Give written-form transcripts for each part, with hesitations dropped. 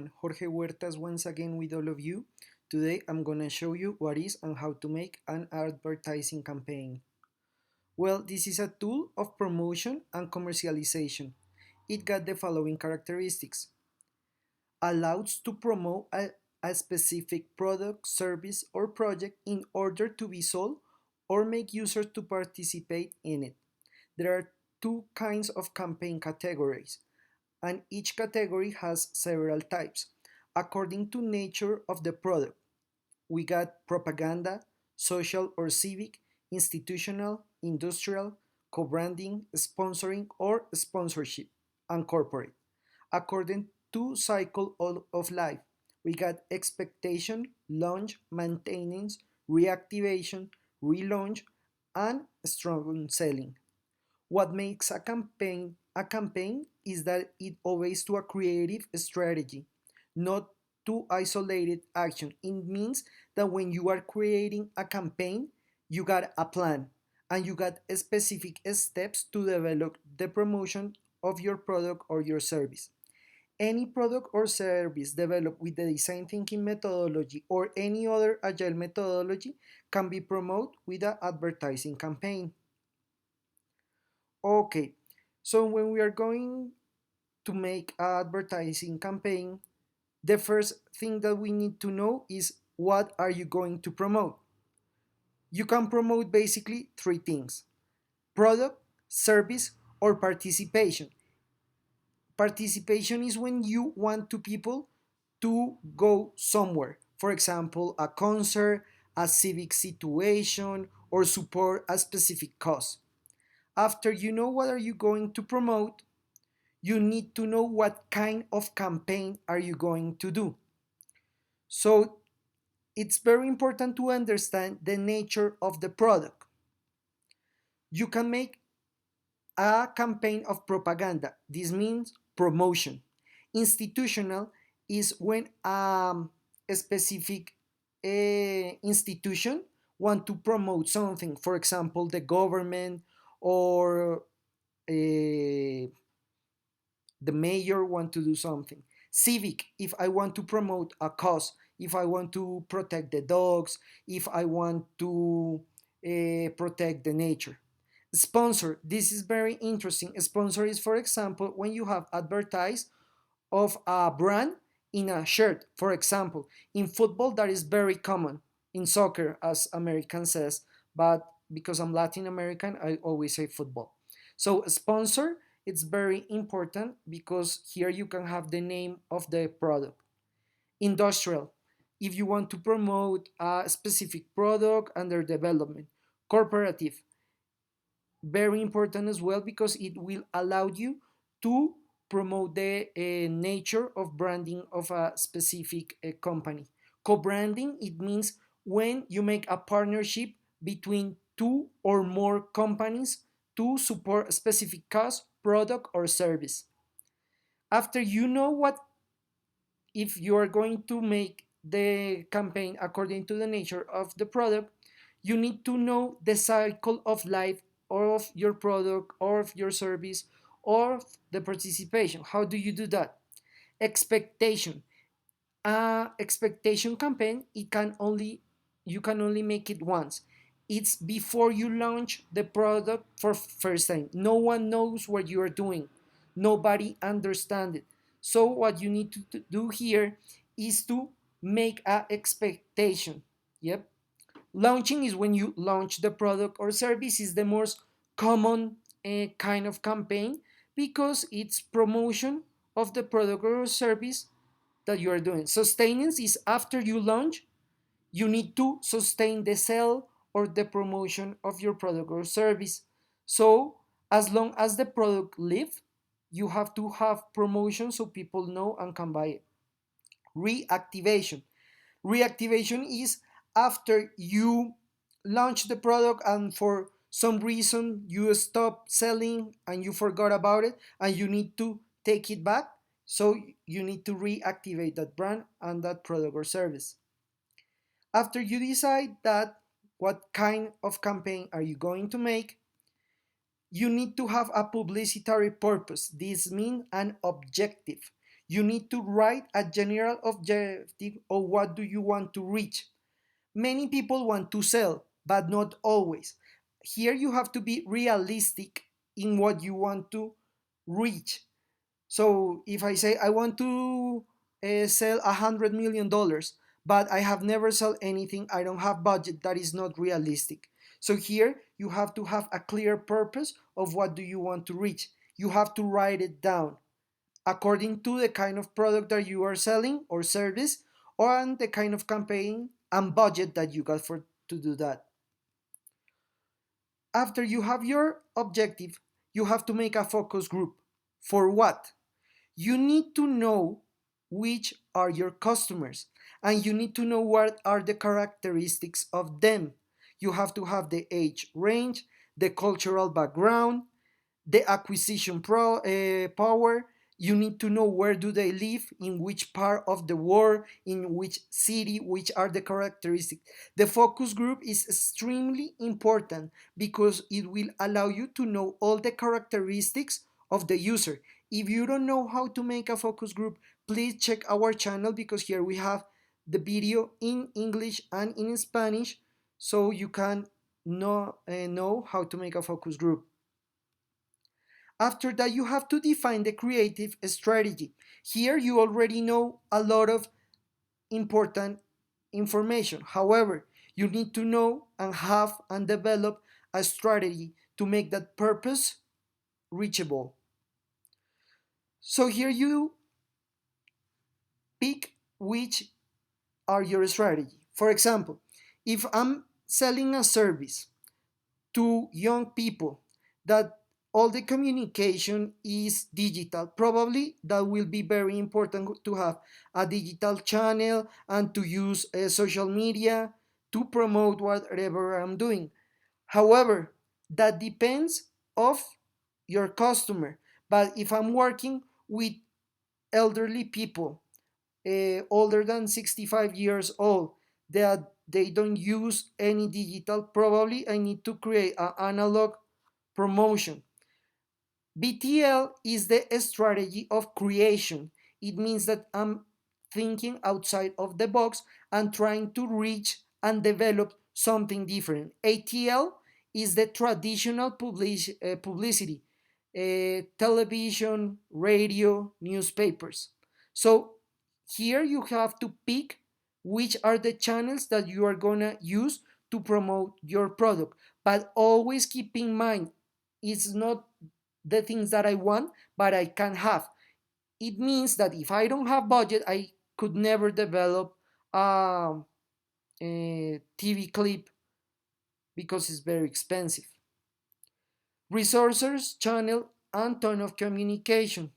Jorge Huertas once again with all of you. Today I'm gonna show you what is and how to make an advertising campaign. Well, this is a tool of promotion and commercialization. It got the following characteristics. Allows to promote a specific product, service, or project in order to be sold or make users to participate in it. There are two kinds of campaign categories, and each category has several types. According to nature of the product, we got propaganda, social or civic, institutional, industrial, co-branding, sponsoring or sponsorship, and corporate. According to cycle of life, we got expectation, launch, maintenance, reactivation, relaunch, and strong selling. What makes a campaign is that it obeys to a creative strategy, not to isolated action. It means that when you are creating a campaign, you got a plan and you got specific steps to develop the promotion of your product or your service. Any product or service developed with the design thinking methodology or any other agile methodology can be promoted with an advertising campaign. Okay, so when we are going to make an advertising campaign, the first thing that we need to know is what are you going to promote? You can promote basically three things: product, service, or participation. Participation is when you want to people to go somewhere. For example, a concert, a civic situation, or support a specific cause. After you know what are you going to promote, you need to know what kind of campaign are you going to do. So it's very important to understand the nature of the product. You can make a campaign of propaganda. This means promotion. Institutional is when a specific institution want to promote something. For example, the government or the mayor want to do something. Civic, if I want to promote a cause, if I want to protect the dogs, if I want to protect the nature. Sponsor, this is very interesting. Sponsor is, for example, when you have advertised of a brand in a shirt. For example, in football that is very common. In soccer, as American says, but because I'm Latin American, I always say football. So sponsor, it's very important because here you can have the name of the product. Industrial, if you want to promote a specific product under development. Corporative, very important as well because it will allow you to promote the nature of branding of a specific company. Co-branding, it means when you make a partnership between two or more companies to support a specific cause, product, or service. After you know what, if you are going to make the campaign according to the nature of the product, you need to know the cycle of life of your product or of your service or of the participation. How do you do that? Expectation. Expectation campaign, you can only make it once. It's before you launch the product for first time. No one knows what you are doing. Nobody understands it. So what you need to do here is to make a expectation. Yep. Launching is when you launch the product or service. Is the most common kind of campaign because it's promotion of the product or service that you are doing. Sustenance is after you launch, you need to sustain the sale or the promotion of your product or service. So as long as the product lives, you have to have promotion so people know and can buy it. Reactivation. Reactivation is after you launch the product and for some reason you stop selling and you forgot about it and you need to take it back. So you need to reactivate that brand and that product or service. After you decide that what kind of campaign are you going to make, you need to have a publicitary purpose. This means an objective. You need to write a general objective of what do you want to reach. Many people want to sell, but not always. Here you have to be realistic in what you want to reach. So if I say I want to sell $100 million, but I have never sold anything, I don't have budget. That is not realistic. So here you have to have a clear purpose of what do you want to reach. You have to write it down according to the kind of product that you are selling or service, or the kind of campaign and budget that you got for to do that. After you have your objective, you have to make a focus group. For what? You need to know which are your customers, and you need to know what are the characteristics of them. You have to have the age range, the cultural background, the acquisition power. You need to know where do they live, in which part of the world, in which city, which are the characteristics. The focus group is extremely important because it will allow you to know all the characteristics of the user. If you don't know how to make a focus group, please check our channel, because here we have the video in English and in Spanish, so you can know how to make a focus group. After that, you have to define the creative strategy. Here you already know a lot of important information. However, you need to know and have and develop a strategy to make that purpose reachable. So here you pick which are your strategy. For example, if I'm selling a service to young people that all the communication is digital, probably that will be very important to have a digital channel and to use social media to promote whatever I'm doing. However, that depends of your customer. But if I'm working with elderly people, older than 65 years old, that they don't use any digital, probably I need to create an analog promotion. BTL is the strategy of creation. It means that I'm thinking outside of the box and trying to reach and develop something different. ATL is the traditional publicity, television, radio, newspapers. So here you have to pick which are the channels that you are gonna use to promote your product. But always keep in mind, it's not the things that I want, but I can have. It means that if I don't have budget, I could never develop a TV clip because it's very expensive. Resources, channel, and tone of communication.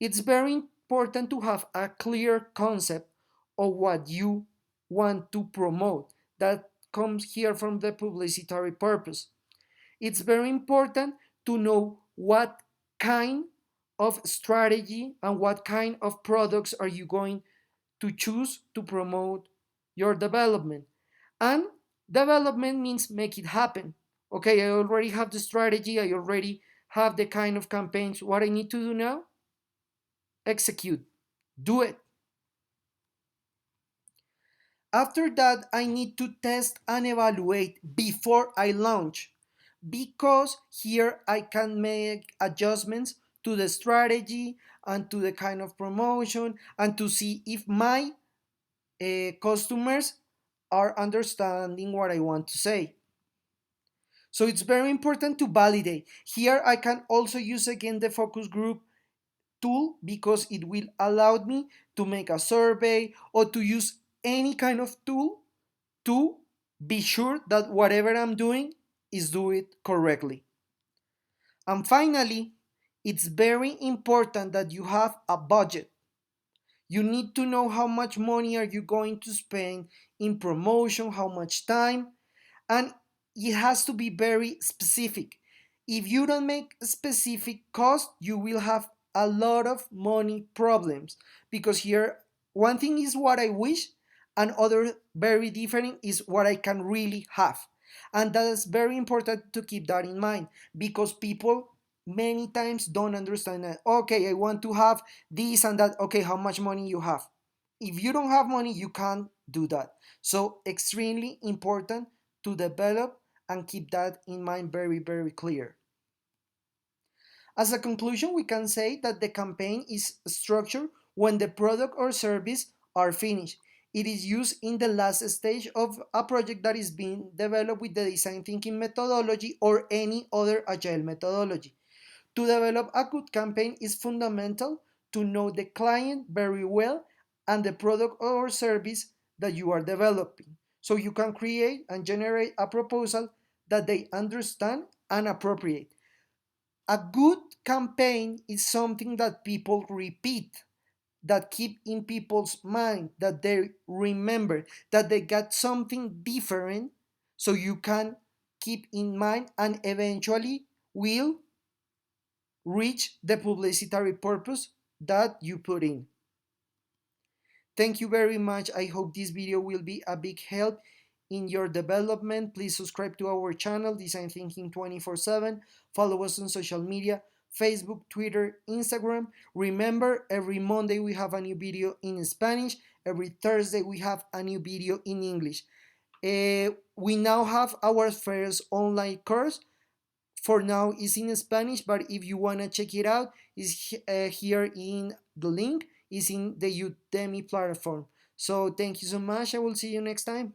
It's very important to have a clear concept of what you want to promote. That comes here from the publicitary purpose. It's very important to know what kind of strategy and what kind of products are you going to choose to promote your development. And development means make it happen. Okay, I already have the strategy, I already have the kind of campaigns. What I need to do now? Execute. Do it. After that, I need to test and evaluate before I launch, because here I can make adjustments to the strategy and to the kind of promotion and to see if my customers are understanding what I want to say. So it's very important to validate. Here I can also use again the focus group tool, because it will allow me to make a survey or to use any kind of tool to be sure that whatever I'm doing is do it correctly. And finally, it's very important that you have a budget. You need to know how much money are you going to spend in promotion, how much time, and it has to be very specific. If you don't make a specific cost, you will have a lot of money problems, because here one thing is what I wish, and other very different is what I can really have. And that is very important to keep that in mind, because people many times don't understand that. Okay, I want to have this and that. Okay, how much money you have? If you don't have money, you can't do that. So extremely important to develop and keep that in mind very, very clear. As a conclusion, we can say that the campaign is structured when the product or service are finished. It is used in the last stage of a project that is being developed with the design thinking methodology or any other agile methodology. To develop a good campaign is fundamental to know the client very well and the product or service that you are developing. So you can create and generate a proposal that they understand and appropriate. A good campaign is something that people repeat, that keep in people's mind, that they remember, that they got something different, so you can keep in mind and eventually will reach the publicitary purpose that you put in. Thank you very much. I hope this video will be a big help in your development. Please subscribe to our channel, Design Thinking 24/7. Follow us on social media, Facebook, Twitter, Instagram. Remember, every Monday we have a new video in Spanish. Every Thursday we have a new video in English. We now have our first online course. For now it's in Spanish, but if you want to check it out, is here in the link is in the Udemy platform. So thank you so much. I will see you next time.